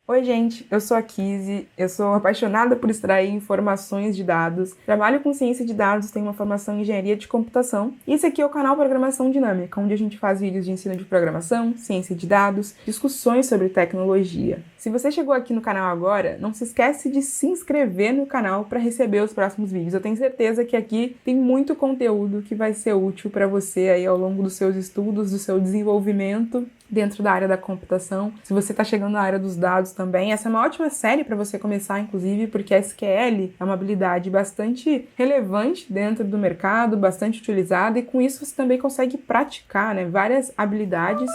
Oi, gente, eu sou a Kizzy, eu sou apaixonada por extrair informações de dados, trabalho com ciência de dados, tenho uma formação em engenharia de computação, e esse aqui é o canal Programação Dinâmica, onde a gente faz vídeos de ensino de programação, ciência de dados, discussões sobre tecnologia. Se você chegou aqui no canal agora, não se esquece de se inscrever no canal para receber os próximos vídeos. Eu tenho certeza que aqui tem muito conteúdo que vai ser útil para você aí ao longo dos seus estudos, do seu desenvolvimento dentro da área da computação. Se você está chegando na área dos dados também, essa é uma ótima série para você começar, inclusive, porque a SQL é uma habilidade bastante relevante dentro do mercado, bastante utilizada, e com isso você também consegue praticar, várias habilidades.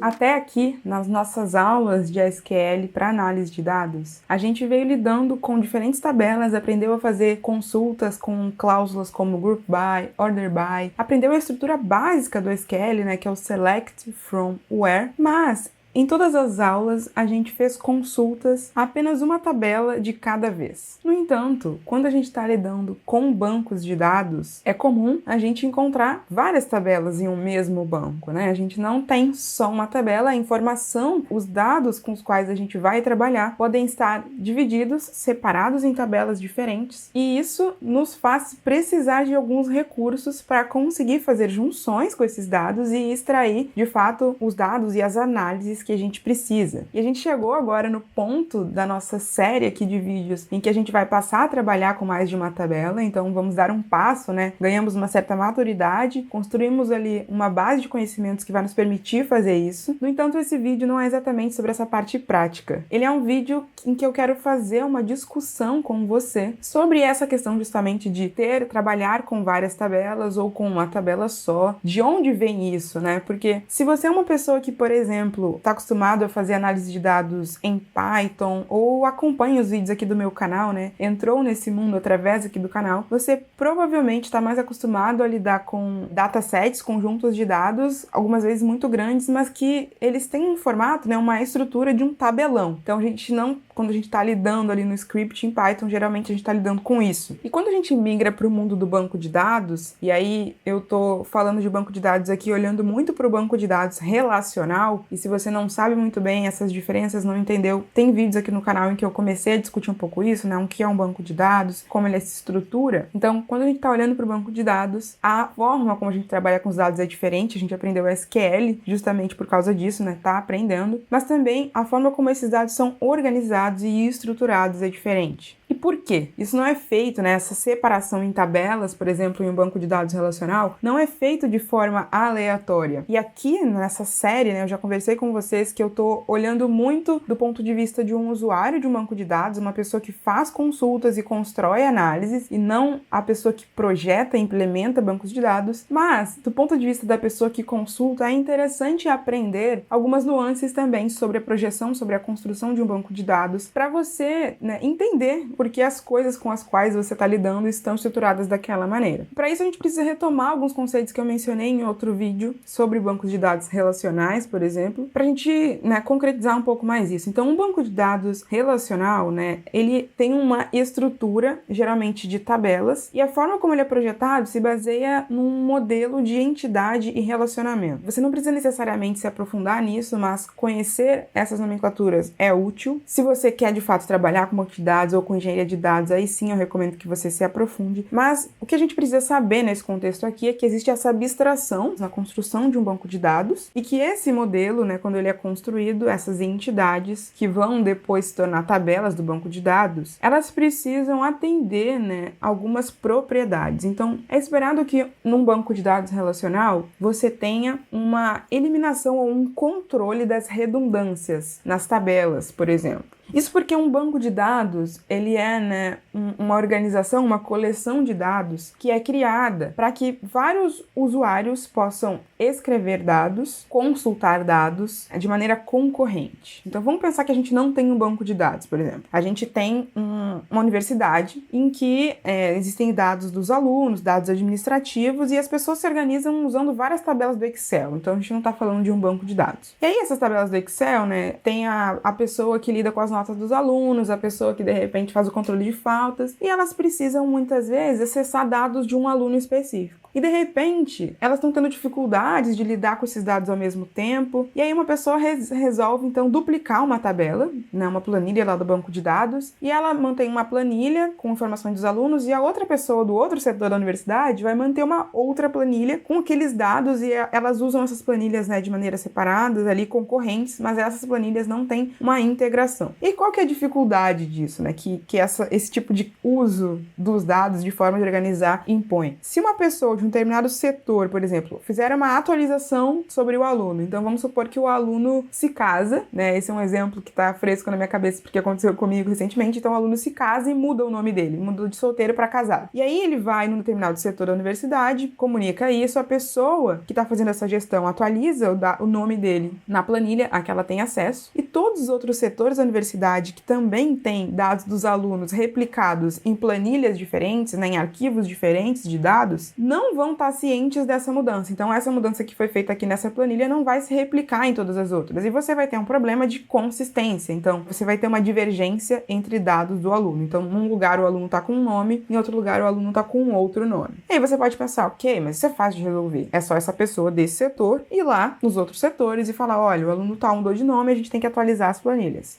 Até aqui, nas nossas aulas de SQL para análise de dados, a gente veio lidando com diferentes tabelas, aprendeu a fazer consultas com cláusulas como group by, order by, aprendeu a estrutura básica do SQL, que é o select from where, mas em todas as aulas, a gente fez consultas a apenas uma tabela de cada vez. No entanto, quando a gente está lidando com bancos de dados, é comum a gente encontrar várias tabelas em um mesmo banco, A gente não tem só uma tabela, a informação, os dados com os quais a gente vai trabalhar podem estar divididos, separados em tabelas diferentes, e isso nos faz precisar de alguns recursos para conseguir fazer junções com esses dados e extrair, de fato, os dados e as análises que a gente precisa. E a gente chegou agora no ponto da nossa série aqui de vídeos em que a gente vai passar a trabalhar com mais de uma tabela, então vamos dar um passo, Ganhamos uma certa maturidade, construímos ali uma base de conhecimentos que vai nos permitir fazer isso. No entanto, esse vídeo não é exatamente sobre essa parte prática. Ele é um vídeo em que eu quero fazer uma discussão com você sobre essa questão justamente de trabalhar com várias tabelas ou com uma tabela só. De onde vem isso, Porque se você é uma pessoa que, por exemplo, está acostumado a fazer análise de dados em Python ou acompanha os vídeos aqui do meu canal, entrou nesse mundo através aqui do canal, você provavelmente está mais acostumado a lidar com datasets, conjuntos de dados, algumas vezes muito grandes, mas que eles têm um formato, uma estrutura de um tabelão. Então quando a gente está lidando ali no script em Python, geralmente a gente está lidando com isso. E quando a gente migra para o mundo do banco de dados, e aí eu tô falando de banco de dados aqui olhando muito para o banco de dados relacional, e se você não sabe muito bem essas diferenças, não entendeu, tem vídeos aqui no canal em que eu comecei a discutir um pouco isso, o que é um banco de dados, como ele se estrutura. Então, quando a gente está olhando para o banco de dados, a forma como a gente trabalha com os dados é diferente, a gente aprendeu SQL justamente por causa disso, tá aprendendo, mas também a forma como esses dados são organizados e estruturados é diferente. E por quê? Isso não é feito, essa separação em tabelas, por exemplo, em um banco de dados relacional, não é feito de forma aleatória. E aqui nessa série, eu já conversei com vocês que eu tô olhando muito do ponto de vista de um usuário de um banco de dados, uma pessoa que faz consultas e constrói análises, e não a pessoa que projeta e implementa bancos de dados. Mas, do ponto de vista da pessoa que consulta, é interessante aprender algumas nuances também sobre a projeção, sobre a construção de um banco de dados, para você entender porque as coisas com as quais você está lidando estão estruturadas daquela maneira. Para isso, a gente precisa retomar alguns conceitos que eu mencionei em outro vídeo sobre bancos de dados relacionais, por exemplo, para a gente concretizar um pouco mais isso. Então, um banco de dados relacional, ele tem uma estrutura, geralmente de tabelas, e a forma como ele é projetado se baseia num modelo de entidade e relacionamento. Você não precisa necessariamente se aprofundar nisso, mas conhecer essas nomenclaturas é útil. Se você quer, de fato, trabalhar com banco de dados ou com engenharia de dados, aí sim eu recomendo que você se aprofunde. Mas o que a gente precisa saber nesse contexto aqui é que existe essa abstração na construção de um banco de dados e que esse modelo, quando ele é construído, essas entidades que vão depois se tornar tabelas do banco de dados, elas precisam atender, algumas propriedades. Então, é esperado que num banco de dados relacional você tenha uma eliminação ou um controle das redundâncias nas tabelas, por exemplo. Isso porque um banco de dados, ele é uma organização, uma coleção de dados que é criada para que vários usuários possam escrever dados, consultar dados de maneira concorrente. Então vamos pensar que a gente não tem um banco de dados, por exemplo. A gente tem uma universidade em que existem dados dos alunos, dados administrativos, e as pessoas se organizam usando várias tabelas do Excel. Então a gente não está falando de um banco de dados. E aí essas tabelas do Excel, tem a pessoa que lida com as notas dos alunos, a pessoa que de repente faz o controle de faltas, e elas precisam muitas vezes acessar dados de um aluno específico. E de repente, elas estão tendo dificuldades de lidar com esses dados ao mesmo tempo, e aí uma pessoa resolve então duplicar uma tabela, né, uma planilha lá do banco de dados, e ela mantém uma planilha com informações dos alunos, e a outra pessoa do outro setor da universidade vai manter uma outra planilha com aqueles dados, e elas usam essas planilhas, né, de maneira separadas, ali concorrentes, mas essas planilhas não têm uma integração. E qual que é a dificuldade disso, né, que esse tipo de uso dos dados de forma de organizar impõe? Se uma pessoa de um determinado setor, por exemplo, fizer uma atualização sobre o aluno, então vamos supor que o aluno se casa, né, esse é um exemplo que está fresco na minha cabeça porque aconteceu comigo recentemente, então o aluno se casa e muda o nome dele, muda de solteiro para casado. E aí ele vai num determinado setor da universidade, comunica isso, a pessoa que está fazendo essa gestão atualiza o nome dele na planilha a que ela tem acesso, e todos os outros setores da universidade que também têm dados dos alunos replicados em planilhas diferentes, né, em arquivos diferentes de dados, não vão estar cientes dessa mudança. Então essa mudança que foi feita aqui nessa planilha não vai se replicar em todas as outras, e você vai ter um problema de consistência. Então você vai ter uma divergência entre dados do aluno. Então num lugar o aluno está com um nome, em outro lugar o aluno está com um outro nome. E aí você pode pensar, ok, mas isso é fácil de resolver. É só essa pessoa desse setor ir lá nos outros setores e falar, olha, o aluno tal mudou de nome, a gente tem que atualizar as planilhas.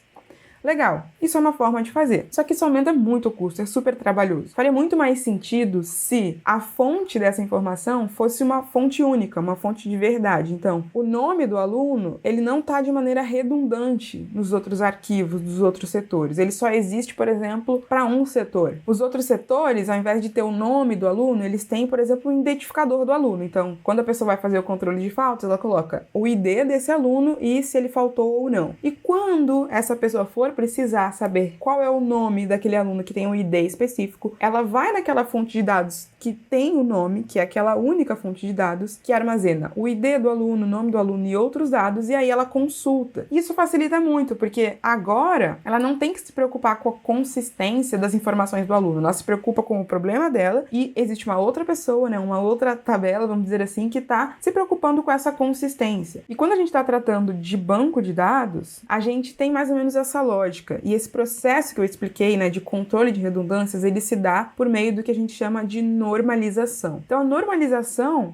Legal, isso é uma forma de fazer. Só que isso aumenta muito o custo, é super trabalhoso. Faria muito mais sentido se a fonte dessa informação fosse uma fonte única, uma fonte de verdade. Então, o nome do aluno, ele não está de maneira redundante nos outros arquivos dos outros setores. Ele só existe, por exemplo, para um setor. Os outros setores, ao invés de ter o nome do aluno, eles têm, por exemplo, um identificador do aluno. Então, quando a pessoa vai fazer o controle de faltas, ela coloca o ID desse aluno e se ele faltou ou não. E quando essa pessoa for precisar saber qual é o nome daquele aluno que tem um ID específico, ela vai naquela fonte de dados que tem o nome, que é aquela única fonte de dados que armazena o ID do aluno, o nome do aluno e outros dados, e aí ela consulta. Isso facilita muito, porque agora ela não tem que se preocupar com a consistência das informações do aluno, ela se preocupa com o problema dela e existe uma outra pessoa, né, uma outra tabela, vamos dizer assim, que está se preocupando com essa consistência. E quando a gente está tratando de banco de dados, a gente tem mais ou menos essa lógica. E esse processo que eu expliquei, né, de controle de redundâncias, ele se dá por meio do que a gente chama de normalização. Então, a normalização,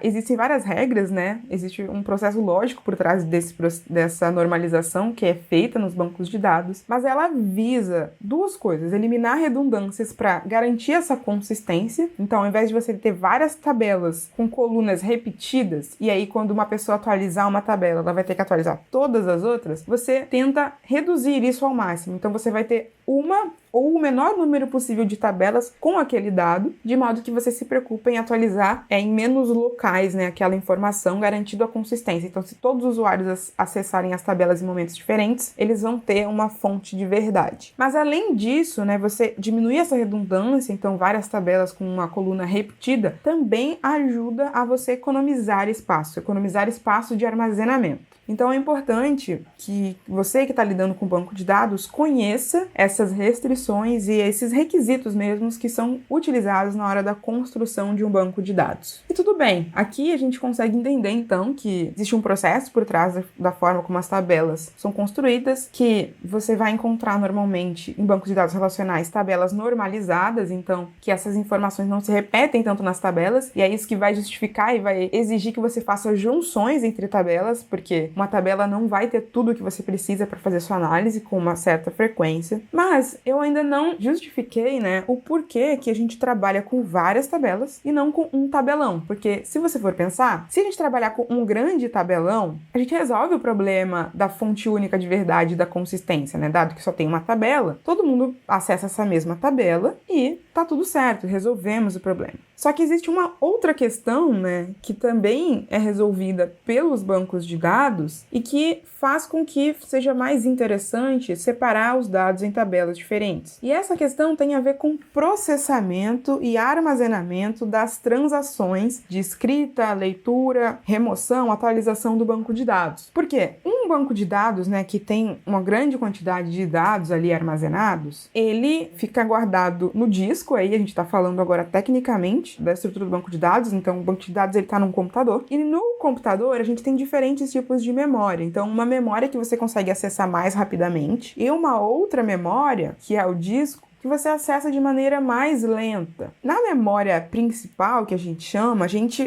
existem várias regras, né? Existe um processo lógico por trás dessa normalização que é feita nos bancos de dados, mas ela visa duas coisas: eliminar redundâncias para garantir essa consistência. Então, ao invés de você ter várias tabelas com colunas repetidas, e aí quando uma pessoa atualizar uma tabela, ela vai ter que atualizar todas as outras, você tenta reduzir isso ao máximo. Então você vai ter uma ou o menor número possível de tabelas com aquele dado, de modo que você se preocupe em atualizar em menos locais, né, aquela informação, garantindo a consistência. Então, se todos os usuários acessarem as tabelas em momentos diferentes, eles vão ter uma fonte de verdade. Mas além disso, né, você diminuir essa redundância, então várias tabelas com uma coluna repetida, também ajuda a você economizar espaço de armazenamento. Então é importante que você que está lidando com o banco de dados conheça essas restrições e esses requisitos mesmos que são utilizados na hora da construção de um banco de dados. E tudo bem, aqui a gente consegue entender então que existe um processo por trás da forma como as tabelas são construídas, que você vai encontrar normalmente em bancos de dados relacionais tabelas normalizadas, então que essas informações não se repetem tanto nas tabelas, e é isso que vai justificar e vai exigir que você faça junções entre tabelas, porque uma tabela não vai ter tudo o que você precisa para fazer sua análise com uma certa frequência. Mas eu ainda não justifiquei, né, o porquê que a gente trabalha com várias tabelas e não com um tabelão. Porque se você for pensar, se a gente trabalhar com um grande tabelão, a gente resolve o problema da fonte única de verdade e da consistência, né? Dado que só tem uma tabela, todo mundo acessa essa mesma tabela e tá tudo certo, resolvemos o problema. Só que existe uma outra questão, né, que também é resolvida pelos bancos de dados e que faz com que seja mais interessante separar os dados em tabelas diferentes. E essa questão tem a ver com processamento e armazenamento das transações de escrita, leitura, remoção, atualização do banco de dados. Por quê? Um Um banco de dados, né, que tem uma grande quantidade de dados ali armazenados, ele fica guardado no disco, aí a gente está falando agora tecnicamente da estrutura do banco de dados, então o banco de dados ele está num computador, e no computador a gente tem diferentes tipos de memória, então uma memória que você consegue acessar mais rapidamente, e uma outra memória, que é o disco, que você acessa de maneira mais lenta. Na memória principal, que a gente chama,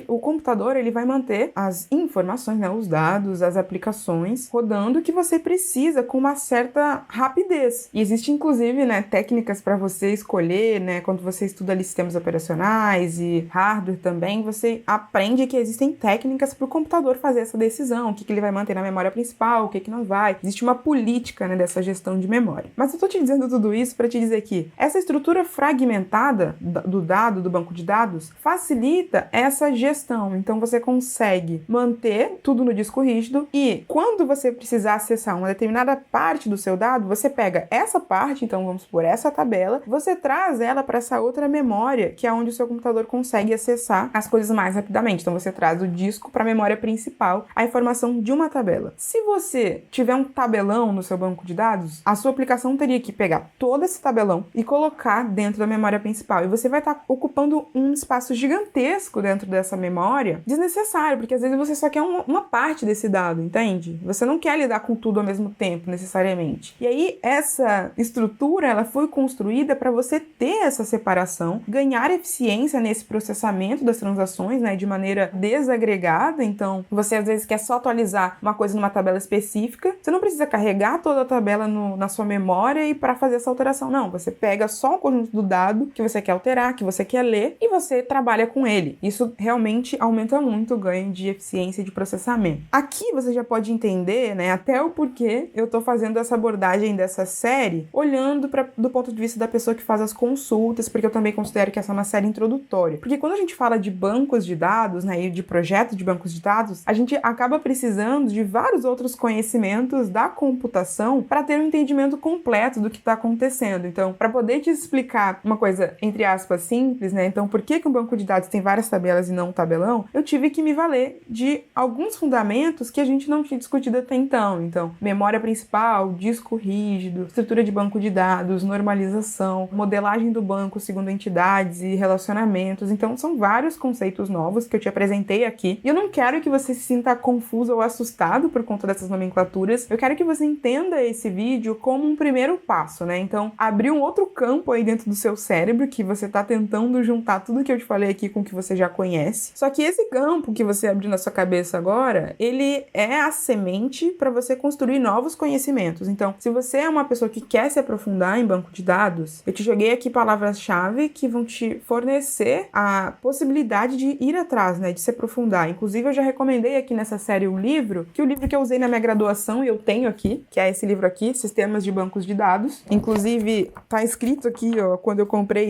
o computador ele vai manter as informações, né, os dados, as aplicações rodando que você precisa com uma certa rapidez. E existe inclusive, né, técnicas para você escolher, né, quando você estuda ali sistemas operacionais e hardware também, você aprende que existem técnicas para o computador fazer essa decisão, o que ele vai manter na memória principal, o que não vai. Existe uma política, né, dessa gestão de memória. Mas eu tô te dizendo tudo isso para te dizer que essa estrutura fragmentada do dado, do banco de dados, facilita essa gestão. Então, você consegue manter tudo no disco rígido e, quando você precisar acessar uma determinada parte do seu dado, você pega essa parte, então vamos supor essa tabela, você traz ela para essa outra memória, que é onde o seu computador consegue acessar as coisas mais rapidamente. Então, você traz do disco para a memória principal a informação de uma tabela. Se você tiver um tabelão no seu banco de dados, a sua aplicação teria que pegar todo esse tabelão e colocar dentro da memória principal. E você vai estar ocupando um espaço gigantesco dentro dessa memória, desnecessário, porque às vezes você só quer uma parte desse dado, entende? Você não quer lidar com tudo ao mesmo tempo, necessariamente. E aí, essa estrutura, ela foi construída para você ter essa separação, ganhar eficiência nesse processamento das transações, né, de maneira desagregada. Então, você às vezes quer só atualizar uma coisa numa tabela específica, você não precisa carregar toda a tabela na sua memória e para fazer essa alteração, não. Você pega só o conjunto do dado que você quer alterar, que você quer ler, e você trabalha com ele. Isso realmente aumenta muito o ganho de eficiência de processamento. Aqui você já pode entender, né, até o porquê eu tô fazendo essa abordagem dessa série, olhando do ponto de vista da pessoa que faz as consultas, porque eu também considero que essa é uma série introdutória. Porque quando a gente fala de bancos de dados, né, e de projetos de bancos de dados, a gente acaba precisando de vários outros conhecimentos da computação para ter um entendimento completo do que está acontecendo. Então, para poder te explicar uma coisa, entre aspas, simples, né? Então, por que um banco de dados tem várias tabelas e não um tabelão? Eu tive que me valer de alguns fundamentos que a gente não tinha discutido até então. Então, memória principal, disco rígido, estrutura de banco de dados, normalização, modelagem do banco segundo entidades e relacionamentos. Então, são vários conceitos novos que eu te apresentei aqui. E eu não quero que você se sinta confuso ou assustado por conta dessas nomenclaturas. Eu quero que você entenda esse vídeo como um primeiro passo, né? Então, abrir um outro campo aí dentro do seu cérebro, que você tá tentando juntar tudo que eu te falei aqui com o que você já conhece. Só que esse campo que você abriu na sua cabeça agora, ele é a semente para você construir novos conhecimentos. Então, se você é uma pessoa que quer se aprofundar em banco de dados, eu te joguei aqui palavras-chave que vão te fornecer a possibilidade de ir atrás, né, de se aprofundar. Inclusive, eu já recomendei aqui nessa série um livro, que é o livro que eu usei na minha graduação e eu tenho aqui, que é esse livro aqui, Sistemas de Bancos de Dados. Inclusive, tá escrito aqui, ó, quando eu comprei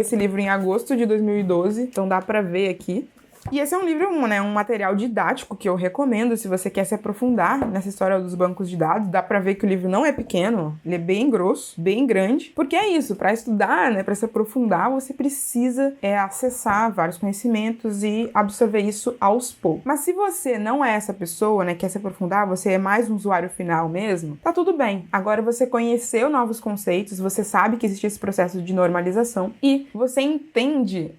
esse livro em agosto de 2012, então dá pra ver aqui. E esse é um livro, né, um material didático que eu recomendo se você quer se aprofundar nessa história dos bancos de dados. Dá pra ver que o livro não é pequeno, ele é bem grosso, bem grande, porque é isso, para estudar, né, para se aprofundar, você precisa acessar vários conhecimentos e absorver isso aos poucos. Mas se você não é essa pessoa, né, quer se aprofundar, você é mais um usuário final mesmo, tá tudo bem. Agora você conheceu novos conceitos, você sabe que existe esse processo de normalização e você entende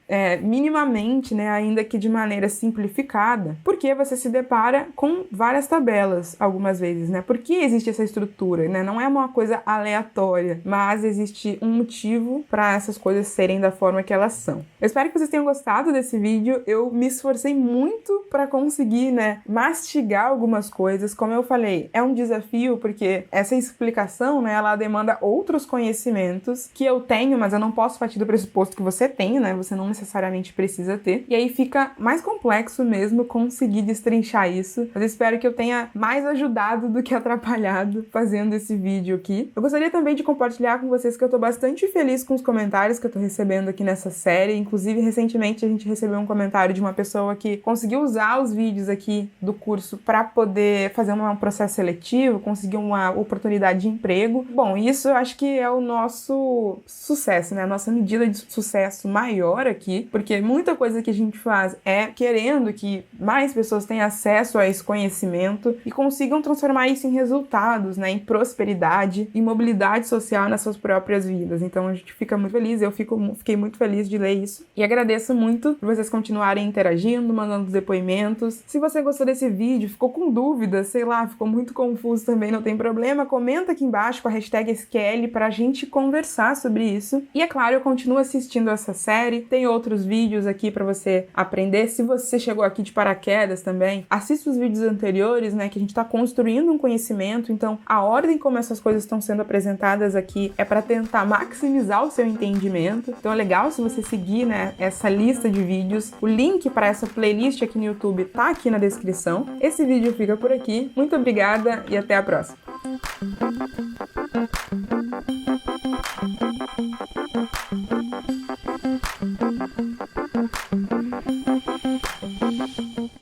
minimamente, né, ainda que de maneira simplificada, porque você se depara com várias tabelas algumas vezes, né? Por que existe essa estrutura, né? Não é uma coisa aleatória, mas existe um motivo para essas coisas serem da forma que elas são. Eu espero que vocês tenham gostado desse vídeo. Eu me esforcei muito para conseguir, né, mastigar algumas coisas. Como eu falei, é um desafio porque essa explicação, né, ela demanda outros conhecimentos que eu tenho, mas eu não posso partir do pressuposto que você tem, né? Você não necessariamente precisa ter. E aí fica mais complexo mesmo conseguir destrinchar isso. Mas eu espero que eu tenha mais ajudado do que atrapalhado fazendo esse vídeo aqui. Eu gostaria também de compartilhar com vocês que eu tô bastante feliz com os comentários que eu tô recebendo aqui nessa série. Inclusive, recentemente a gente recebeu um comentário de uma pessoa que conseguiu usar os vídeos aqui do curso para poder fazer um processo seletivo, conseguir uma oportunidade de emprego. Bom, isso eu acho que é o nosso sucesso, né? A nossa medida de sucesso maior aqui, porque muita coisa que a gente faz é querendo que mais pessoas tenham acesso a esse conhecimento e consigam transformar isso em resultados, né, em prosperidade e mobilidade social nas suas próprias vidas. Então a gente fica muito feliz, eu fiquei muito feliz de ler isso e agradeço muito por vocês continuarem interagindo, mandando depoimentos. Se você gostou desse vídeo, ficou com dúvidas, sei lá, ficou muito confuso também, não tem problema, comenta aqui embaixo com a hashtag SQL pra gente conversar sobre isso. E é claro, eu continuo assistindo essa série, tem outros vídeos aqui pra você aprender. Se você chegou aqui de paraquedas também, assista os vídeos anteriores, né, que a gente tá construindo um conhecimento, então a ordem como essas coisas estão sendo apresentadas aqui é para tentar maximizar o seu entendimento. Então é legal se você seguir, né, essa lista de vídeos. O link para essa playlist aqui no YouTube tá aqui na descrição. Esse vídeo fica por aqui. Muito obrigada e até a próxima.